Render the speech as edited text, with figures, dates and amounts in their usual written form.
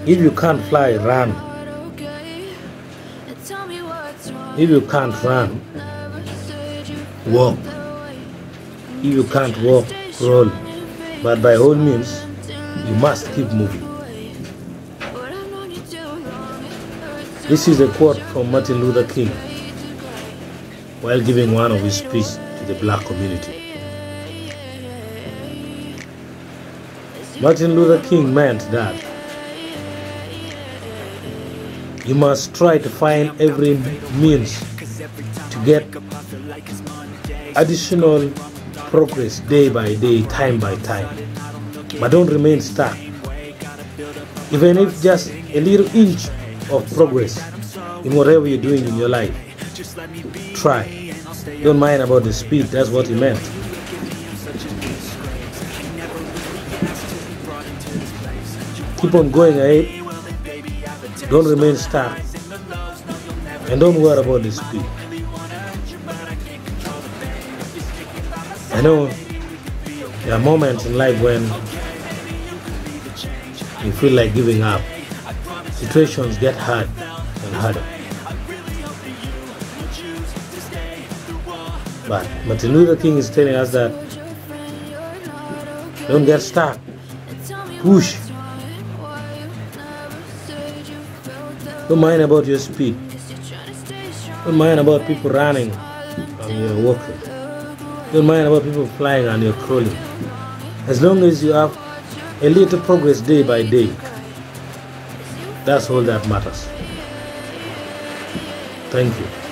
If you can't fly, run. If you can't run, walk. If you can't walk, roll. But by all means, you must keep moving. This is a quote from Martin Luther King while giving one of his speeches to the black community. Martin Luther King meant that you must try to find every means to get additional progress day by day, time by time. But don't remain stuck. Even if just a little inch of progress in whatever you're doing in your life, try. Don't mind about the speed, that's what he meant. Keep on going ahead. Don't remain stuck. And don't worry about the speed. I know there are moments in life when you feel like giving up. Situations get hard and harder. But Martin Luther King is telling us that don't get stuck. Push. Don't mind about your speed. Don't mind about people running and you're walking. Don't mind about people flying and you're crawling. As long as you have a little progress day by day, that's all that matters. Thank you.